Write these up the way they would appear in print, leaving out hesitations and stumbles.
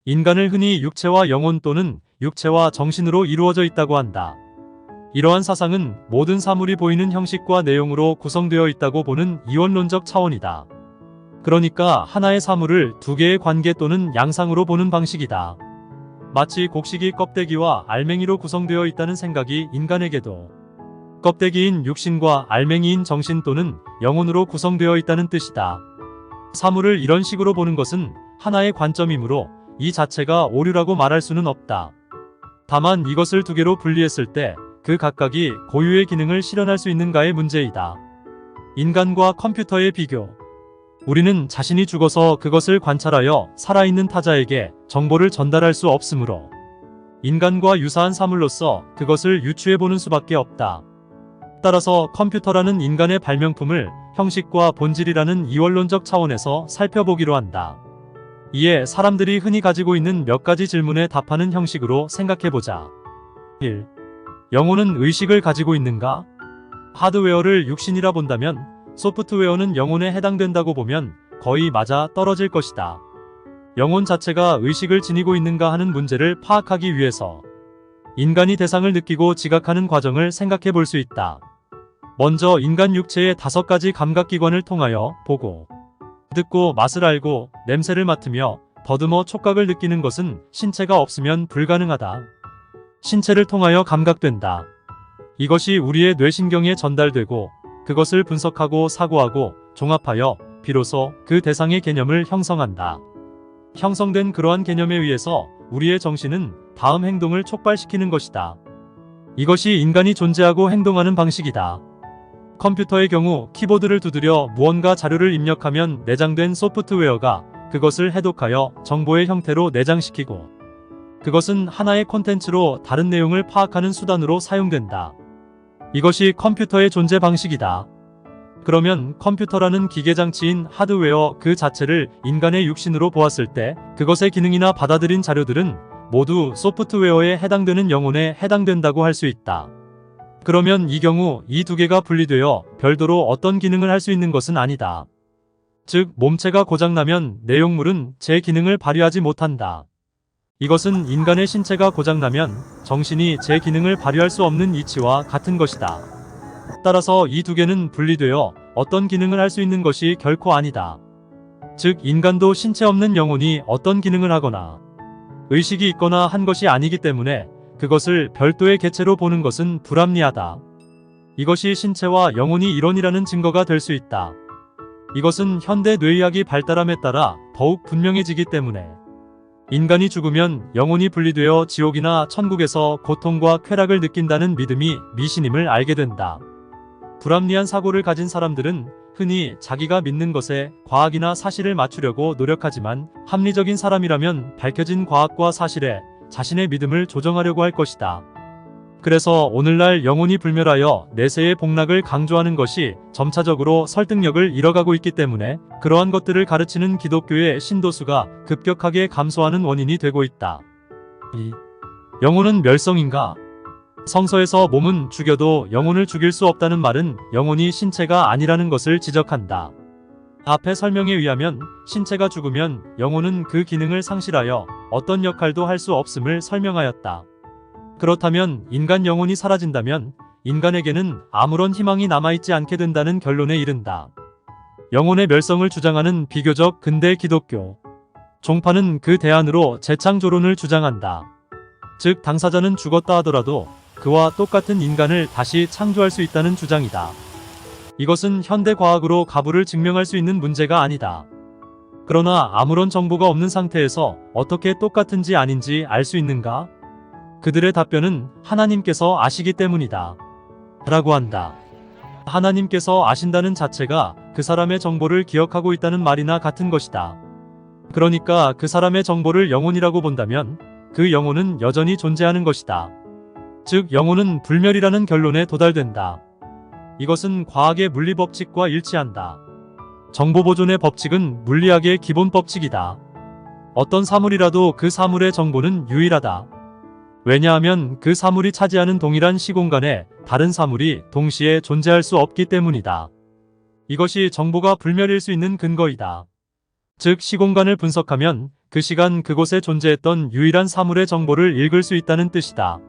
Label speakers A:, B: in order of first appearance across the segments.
A: 인간을 흔히 육체와 영혼 또는 육체와 정신으로 이루어져 있다고 한다. 이러한 사상은 모든 사물이 보이는 형식과 내용으로 구성되어 있다고 보는 이원론적 차원이다. 그러니까 하나의 사물을 두 개의 관계 또는 양상으로 보는 방식이다. 마치 곡식이 껍데기와 알맹이로 구성되어 있다는 생각이 인간에게도 껍데기인 육신과 알맹이인 정신 또는 영혼으로 구성되어 있다는 뜻이다. 사물을 이런 식으로 보는 것은 하나의 관점이므로 이 자체가 오류라고 말할 수는 없다. 다만 이것을 두 개로 분리했을 때 그 각각이 고유의 기능을 실현할 수 있는가의 문제이다. 인간과 컴퓨터의 비교. 우리는 자신이 죽어서 그것을 관찰하여 살아있는 타자에게 정보를 전달할 수 없으므로 인간과 유사한 사물로서 그것을 유추해보는 수밖에 없다. 따라서 컴퓨터라는 인간의 발명품을 형식과 본질이라는 이원론적 차원에서 살펴보기로 한다. 이에 사람들이 흔히 가지고 있는 몇 가지 질문에 답하는 형식으로 생각해보자. 1. 영혼은 의식을 가지고 있는가? 하드웨어를 육신이라 본다면 소프트웨어는 영혼에 해당된다고 보면 거의 맞아 떨어질 것이다. 영혼 자체가 의식을 지니고 있는가 하는 문제를 파악하기 위해서 인간이 대상을 느끼고 지각하는 과정을 생각해 볼 수 있다. 먼저 인간 육체의 5가지 감각기관을 통하여 보고, 듣고, 맛을 알고, 냄새를 맡으며 더듬어 촉각을 느끼는 것은 신체가 없으면 불가능하다. 신체를 통하여 감각된다. 이것이 우리의 뇌신경에 전달되고 그것을 분석하고 사고하고 종합하여 비로소 그 대상의 개념을 형성한다. 형성된 그러한 개념에 의해서 우리의 정신은 다음 행동을 촉발시키는 것이다. 이것이 인간이 존재하고 행동하는 방식이다. 컴퓨터의 경우 키보드를 두드려 무언가 자료를 입력하면 내장된 소프트웨어가 그것을 해독하여 정보의 형태로 내장시키고 그것은 하나의 콘텐츠로 다른 내용을 파악하는 수단으로 사용된다. 이것이 컴퓨터의 존재 방식이다. 그러면 컴퓨터라는 기계장치인 하드웨어 그 자체를 인간의 육신으로 보았을 때 그것의 기능이나 받아들인 자료들은 모두 소프트웨어에 해당되는 영혼에 해당된다고 할 수 있다. 그러면 이 경우 이 두 개가 분리되어 별도로 어떤 기능을 할 수 있는 것은 아니다. 즉 몸체가 고장나면 내용물은 제 기능을 발휘하지 못한다. 이것은 인간의 신체가 고장나면 정신이 제 기능을 발휘할 수 없는 이치와 같은 것이다. 따라서 이 두 개는 분리되어 어떤 기능을 할 수 있는 것이 결코 아니다. 즉 인간도 신체 없는 영혼이 어떤 기능을 하거나 의식이 있거나 한 것이 아니기 때문에 그것을 별도의 개체로 보는 것은 불합리하다. 이것이 신체와 영혼이 일원이라는 증거가 될 수 있다. 이것은 현대 뇌의학이 발달함에 따라 더욱 분명해지기 때문에 인간이 죽으면 영혼이 분리되어 지옥이나 천국에서 고통과 쾌락을 느낀다는 믿음이 미신임을 알게 된다. 불합리한 사고를 가진 사람들은 흔히 자기가 믿는 것에 과학이나 사실을 맞추려고 노력하지만 합리적인 사람이라면 밝혀진 과학과 사실에 자신의 믿음을 조정하려고 할 것이다. 그래서 오늘날 영혼이 불멸하여 내세의 복락을 강조하는 것이 점차적으로 설득력을 잃어가고 있기 때문에 그러한 것들을 가르치는 기독교의 신도수가 급격하게 감소하는 원인이 되고 있다. 2. 영혼은 멸성인가? 성서에서 몸은 죽여도 영혼을 죽일 수 없다는 말은 영혼이 신체가 아니라는 것을 지적한다. 앞의 설명에 의하면 신체가 죽으면 영혼은 그 기능을 상실하여 어떤 역할도 할 수 없음을 설명하였다. 그렇다면 인간 영혼이 사라진다면 인간에게는 아무런 희망이 남아있지 않게 된다는 결론에 이른다. 영혼의 멸성을 주장하는 비교적 근대 기독교 종파는 그 대안으로 재창조론을 주장한다. 즉 당사자는 죽었다 하더라도 그와 똑같은 인간을 다시 창조할 수 있다는 주장이다. 이것은 현대 과학으로 가부를 증명할 수 있는 문제가 아니다. 그러나 아무런 정보가 없는 상태에서 어떻게 똑같은지 아닌지 알 수 있는가? 그들의 답변은 하나님께서 아시기 때문이다. 라고 한다. 하나님께서 아신다는 자체가 그 사람의 정보를 기억하고 있다는 말이나 같은 것이다. 그러니까 그 사람의 정보를 영혼이라고 본다면 그 영혼은 여전히 존재하는 것이다. 즉 영혼은 불멸이라는 결론에 도달된다. 이것은 과학의 물리법칙과 일치한다. 정보보존의 법칙은 물리학의 기본 법칙이다. 어떤 사물이라도 그 사물의 정보는 유일하다. 왜냐하면 그 사물이 차지하는 동일한 시공간에 다른 사물이 동시에 존재할 수 없기 때문이다. 이것이 정보가 불멸일 수 있는 근거이다. 즉 시공간을 분석하면 그 시간 그곳에 존재했던 유일한 사물의 정보를 읽을 수 있다는 뜻이다.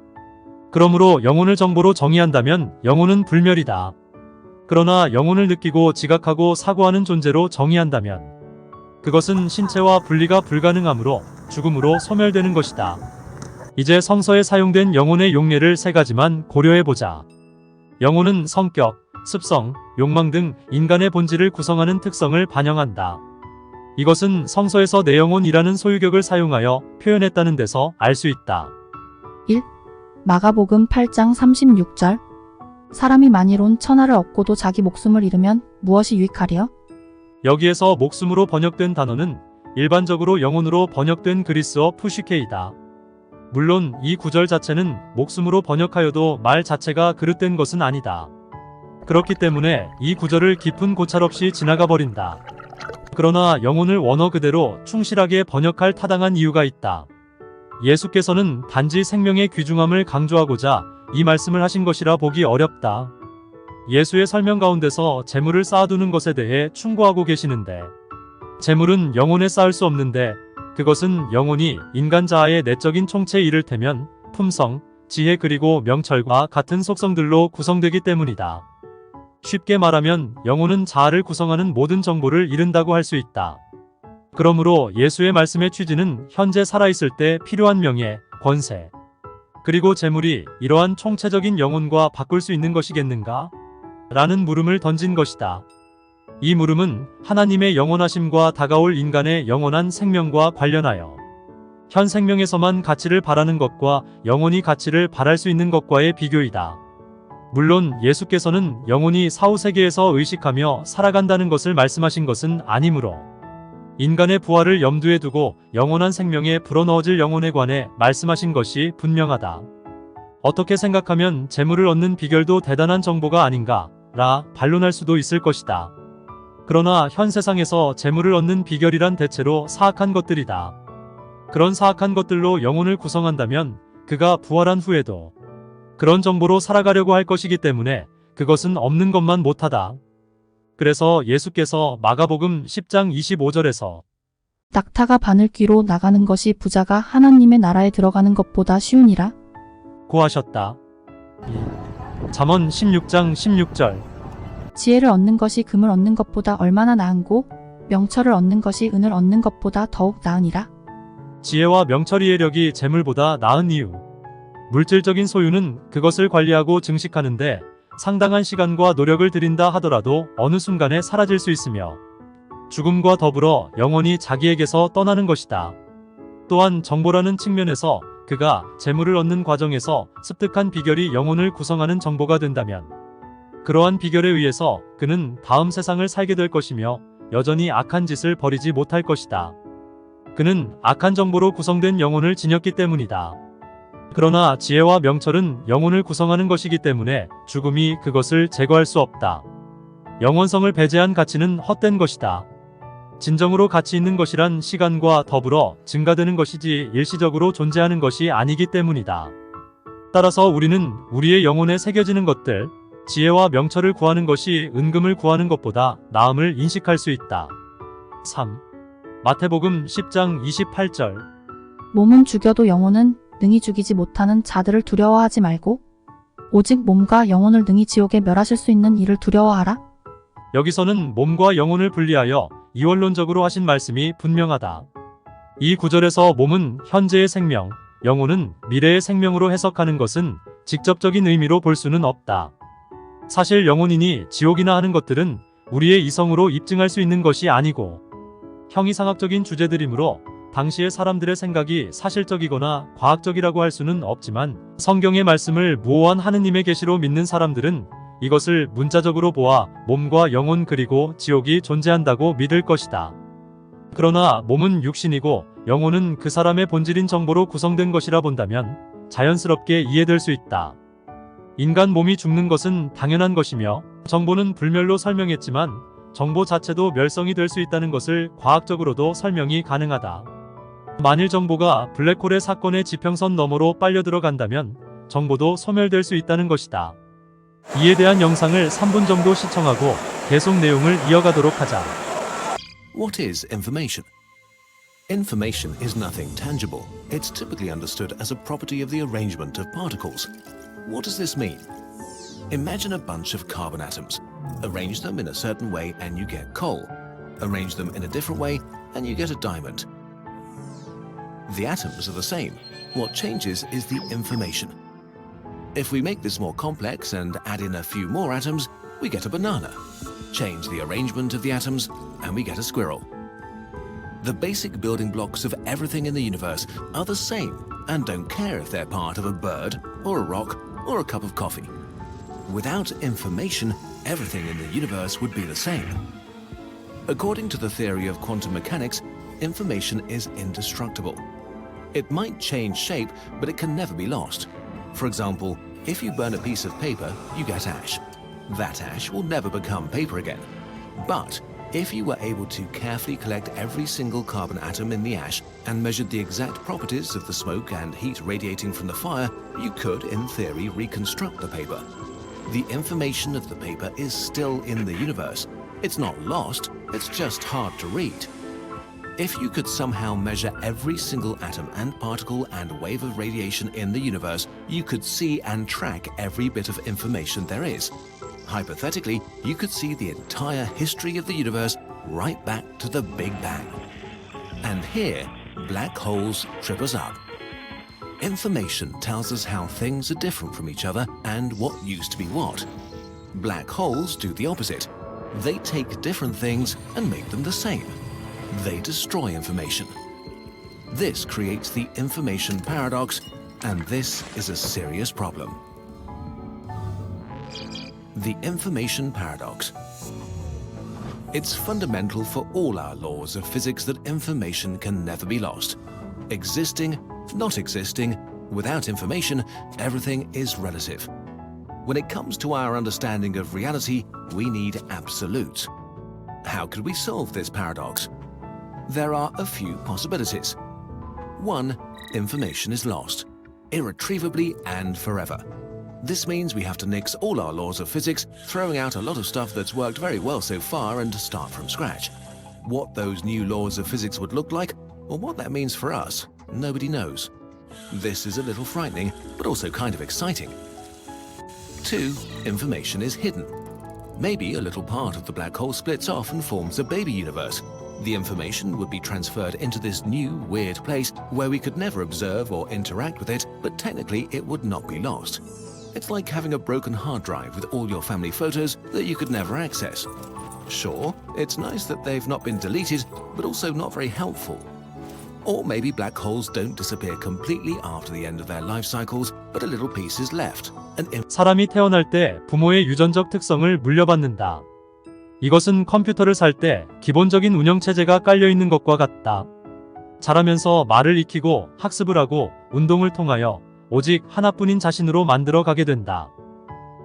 A: 그러므로 영혼을 정보로 정의한다면 영혼은 불멸이다. 그러나 영혼을 느끼고 지각하고 사고하는 존재로 정의한다면 그것은 신체와 분리가 불가능하므로 죽음으로 소멸되는 것이다. 이제 성서에 사용된 영혼의 용례를 세 가지만 고려해보자. 영혼은 성격, 습성, 욕망 등 인간의 본질을 구성하는 특성을 반영한다. 이것은 성서에서 내 영혼이라는 소유격을 사용하여 표현했다는 데서 알 수 있다.
B: 1. 마가복음 8장 36절 사람이 만일 천하를 얻고도 자기 목숨을 잃으면 무엇이 유익하리요?
A: 여기에서 목숨으로 번역된 단어는 일반적으로 영혼으로 번역된 그리스어 푸시케이다. 물론 이 구절 자체는 목숨으로 번역하여도 말 자체가 그릇된 것은 아니다. 그렇기 때문에 이 구절을 깊은 고찰 없이 지나가 버린다. 그러나 영혼을 원어 그대로 충실하게 번역할 타당한 이유가 있다. 예수께서는 단지 생명의 귀중함을 강조하고자 이 말씀을 하신 것이라 보기 어렵다. 예수의 설명 가운데서 재물을 쌓아두는 것에 대해 충고하고 계시는데 재물은 영혼에 쌓을 수 없는데 그것은 영혼이 인간 자아의 내적인 총체에 이를테면 품성, 지혜 그리고 명철과 같은 속성들로 구성되기 때문이다. 쉽게 말하면 영혼은 자아를 구성하는 모든 정보를 잃는다고 할 수 있다. 그러므로 예수의 말씀의 취지는 현재 살아있을 때 필요한 명예, 권세, 그리고 재물이 이러한 총체적인 영혼과 바꿀 수 있는 것이겠는가? 라는 물음을 던진 것이다. 이 물음은 하나님의 영원하심과 다가올 인간의 영원한 생명과 관련하여 현 생명에서만 가치를 바라는 것과 영원히 가치를 바랄 수 있는 것과의 비교이다. 물론 예수께서는 영혼이 사후세계에서 의식하며 살아간다는 것을 말씀하신 것은 아니므로 인간의 부활을 염두에 두고 영원한 생명에 불어넣어질 영혼에 관해 말씀하신 것이 분명하다. 어떻게 생각하면 재물을 얻는 비결도 대단한 정보가 아닌가 라 반론할 수도 있을 것이다. 그러나 현 세상에서 재물을 얻는 비결이란 대체로 사악한 것들이다. 그런 사악한 것들로 영혼을 구성한다면 그가 부활한 후에도 그런 정보로 살아가려고 할 것이기 때문에 그것은 없는 것만 못하다. 그래서 예수께서 마가복음 10장 25절에서
B: 낙타가 바늘귀로 나가는 것이 부자가 하나님의 나라에 들어가는 것보다 쉬우니라
A: 고 하셨다. 잠언 16장 16절
B: 지혜를 얻는 것이 금을 얻는 것보다 얼마나 나은고 명철을 얻는 것이 은을 얻는 것보다 더욱 나으니라.
A: 지혜와 명철의 예력이 재물보다 나은 이유. 물질적인 소유는 그것을 관리하고 증식하는데 상당한 시간과 노력을 들인다 하더라도 어느 순간에 사라질 수 있으며 죽음과 더불어 영원히 자기에게서 떠나는 것이다. 또한 정보라는 측면에서 그가 재물을 얻는 과정에서 습득한 비결이 영혼을 구성하는 정보가 된다면 그러한 비결에 의해서 그는 다음 세상을 살게 될 것이며 여전히 악한 짓을 버리지 못할 것이다. 그는 악한 정보로 구성된 영혼을 지녔기 때문이다. 그러나 지혜와 명철은 영혼을 구성하는 것이기 때문에 죽음이 그것을 제거할 수 없다. 영원성을 배제한 가치는 헛된 것이다. 진정으로 가치 있는 것이란 시간과 더불어 증가되는 것이지 일시적으로 존재하는 것이 아니기 때문이다. 따라서 우리는 우리의 영혼에 새겨지는 것들, 지혜와 명철을 구하는 것이 은금을 구하는 것보다 나음을 인식할 수 있다. 3. 마태복음 10장 28절
B: 몸은 죽여도 영혼은 능히 죽이지 못하는 자들을 두려워하지 말고 오직 몸과 영혼을 능히 지옥에 멸하실 수 있는 이를 두려워하라.
A: 여기서는 몸과 영혼을 분리하여 이원론적으로 하신 말씀이 분명하다. 이 구절에서 몸은 현재의 생명, 영혼은 미래의 생명으로 해석하는 것은 직접적인 의미로 볼 수는 없다. 사실 영혼이니 지옥이나 하는 것들은 우리의 이성으로 입증할 수 있는 것이 아니고 형이상학적인 주제들이므로 당시의 사람들의 생각이 사실적이거나 과학적이라고 할 수는 없지만 성경의 말씀을 무오한 하느님의 계시로 믿는 사람들은 이것을 문자적으로 보아 몸과 영혼 그리고 지옥이 존재한다고 믿을 것이다. 그러나 몸은 육신이고 영혼은 그 사람의 본질인 정보로 구성된 것이라 본다면 자연스럽게 이해될 수 있다. 인간 몸이 죽는 것은 당연한 것이며 정보는 불멸로 설명했지만 정보 자체도 멸성이 될 수 있다는 것을 과학적으로도 설명이 가능하다. 만일 정보가 블랙홀의 사건의 지평선 너머로 빨려 들어간다면 정보도 소멸될 수 있다는 것이다. 이에 대한 영상을 3분 정도 시청하고 계속 내용을 이어가도록 하자.
C: What is information? Information is nothing tangible. It's typically understood as a property of the arrangement of particles. What does this mean? Imagine a bunch of carbon atoms. Arrange them in a certain way and you get coal. Arrange them in a different way and you get a diamond. The atoms are the same. What changes is the information. If we make this more complex and add in a few more atoms, we get a banana. Change the arrangement of the atoms and we get a squirrel. The basic building blocks of everything in the universe are the same and don't care if they're part of a bird or a rock or a cup of coffee. Without information, everything in the universe would be the same. According to the theory of quantum mechanics, information is indestructible. It might change shape, but it can never be lost. For example, if you burn a piece of paper, you get ash. That ash will never become paper again. But if you were able to carefully collect every single carbon atom in the ash and measured the exact properties of the smoke and heat radiating from the fire, you could, in theory, reconstruct the paper. The information of the paper is still in the universe. It's not lost, it's just hard to read. If you could somehow measure every single atom and particle and wave of radiation in the universe, you could see and track every bit of information there is. Hypothetically, you could see the entire history of the universe right back to the Big Bang. And here, black holes trip us up. Information tells us how things are different from each other and what used to be what. Black holes do the opposite. They take different things and make them the same. They destroy information. This creates the information paradox, and this is a serious problem. The information paradox. It's fundamental for all our laws of physics that information can never be lost. Existing, not existing, without information, everything is relative. When it comes to our understanding of reality, we need absolutes. How could we solve this paradox? There are a few possibilities. 1. Information is lost, irretrievably and forever. This means we have to nix all our laws of physics, throwing out a lot of stuff that's worked very well so far and start from scratch. What those new laws of physics would look like, or what that means for us, nobody knows. This is a little frightening, but also kind of exciting. 2. Information is hidden. Maybe a little part of the black hole splits off and forms a baby universe. The information would be transferred into this new, weird place where we could never observe or interact with it, but technically it would not be lost. It's like having a broken hard drive with all your family photos that you could never access. Sure, it's nice that they've not been deleted, but also not very helpful. Or maybe black holes don't disappear completely after the end of their life cycles, but a little piece is left.
A: 사람이 태어날 때 부모의 유전적 특성을 물려받는다. 이것은 컴퓨터를 살 때 기본적인 운영체제가 깔려있는 것과 같다. 자라면서 말을 익히고 학습을 하고 운동을 통하여 오직 하나뿐인 자신으로 만들어 가게 된다.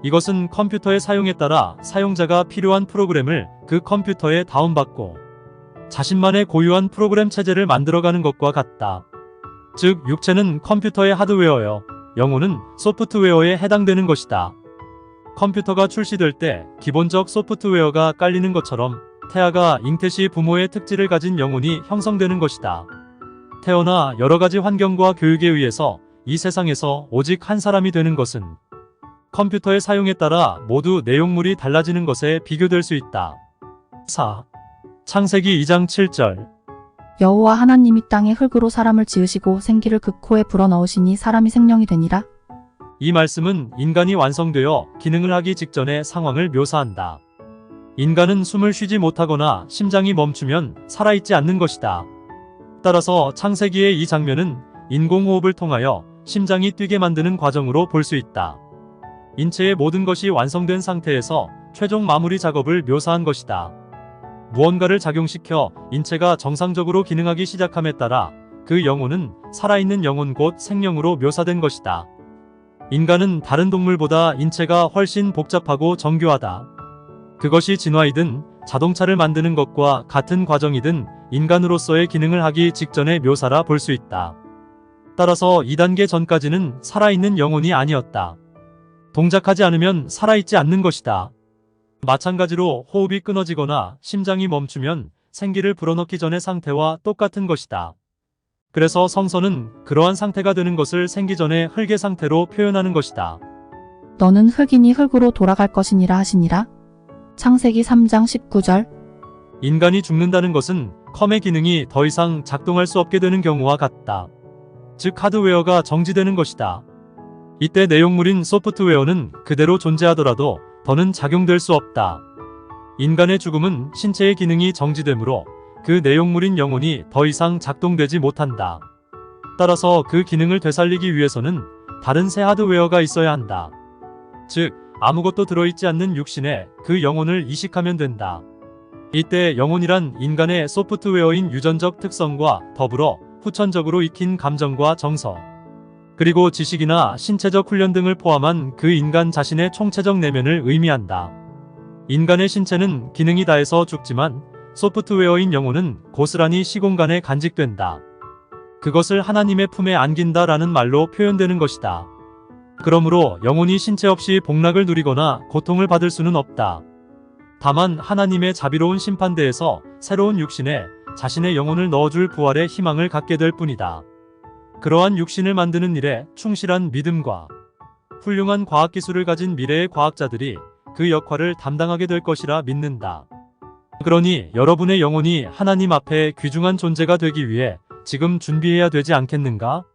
A: 이것은 컴퓨터의 사용에 따라 사용자가 필요한 프로그램을 그 컴퓨터에 다운받고 자신만의 고유한 프로그램 체제를 만들어가는 것과 같다. 즉, 육체는 컴퓨터의 하드웨어여, 영혼은 소프트웨어에 해당되는 것이다. 컴퓨터가 출시될 때 기본적 소프트웨어가 깔리는 것처럼 태아가 잉태시 부모의 특질을 가진 영혼이 형성되는 것이다. 태어나 여러가지 환경과 교육에 의해서 이 세상에서 오직 한 사람이 되는 것은 컴퓨터의 사용에 따라 모두 내용물이 달라지는 것에 비교될 수 있다. 4. 창세기 2장 7절.
B: 여호와 하나님이 땅의 흙으로 사람을 지으시고 생기를 그 코에 불어넣으시니 사람이 생명이 되니라.
A: 이 말씀은 인간이 완성되어 기능을 하기 직전의 상황을 묘사한다. 인간은 숨을 쉬지 못하거나 심장이 멈추면 살아있지 않는 것이다. 따라서 창세기의 이 장면은 인공호흡을 통하여 심장이 뛰게 만드는 과정으로 볼 수 있다. 인체의 모든 것이 완성된 상태에서 최종 마무리 작업을 묘사한 것이다. 무언가를 작용시켜 인체가 정상적으로 기능하기 시작함에 따라 그 영혼은 살아있는 영혼 곧 생명으로 묘사된 것이다. 인간은 다른 동물보다 인체가 훨씬 복잡하고 정교하다. 그것이 진화이든 자동차를 만드는 것과 같은 과정이든 인간으로서의 기능을 하기 직전의 묘사라 볼 수 있다. 따라서 2단계 전까지는 살아있는 영혼이 아니었다. 동작하지 않으면 살아있지 않는 것이다. 마찬가지로 호흡이 끊어지거나 심장이 멈추면 생기를 불어넣기 전의 상태와 똑같은 것이다. 그래서 성서는 그러한 상태가 되는 것을 생기 전의 흙의 상태로 표현하는 것이다.
B: 너는 흙이니 흙으로 돌아갈 것이니라 하시니라. 창세기 3장 19절.
A: 인간이 죽는다는 것은 컴의 기능이 더 이상 작동할 수 없게 되는 경우와 같다. 즉 하드웨어가 정지되는 것이다. 이때 내용물인 소프트웨어는 그대로 존재하더라도 더는 작용될 수 없다. 인간의 죽음은 신체의 기능이 정지되므로 그 내용물인 영혼이 더 이상 작동되지 못한다. 따라서 그 기능을 되살리기 위해서는 다른 새 하드웨어가 있어야 한다. 즉 아무것도 들어있지 않는 육신에 그 영혼을 이식하면 된다. 이때 영혼이란 인간의 소프트웨어인 유전적 특성과 더불어 후천적으로 익힌 감정과 정서, 그리고 지식이나 신체적 훈련 등을 포함한 그 인간 자신의 총체적 내면을 의미한다. 인간의 신체는 기능이 다해서 죽지만 소프트웨어인 영혼은 고스란히 시공간에 간직된다. 그것을 하나님의 품에 안긴다라는 말로 표현되는 것이다. 그러므로 영혼이 신체 없이 복락을 누리거나 고통을 받을 수는 없다. 다만 하나님의 자비로운 심판대에서 새로운 육신에 자신의 영혼을 넣어줄 부활의 희망을 갖게 될 뿐이다. 그러한 육신을 만드는 일에 충실한 믿음과 훌륭한 과학기술을 가진 미래의 과학자들이 그 역할을 담당하게 될 것이라 믿는다. 그러니 여러분의 영혼이 하나님 앞에 귀중한 존재가 되기 위해 지금 준비해야 되지 않겠는가?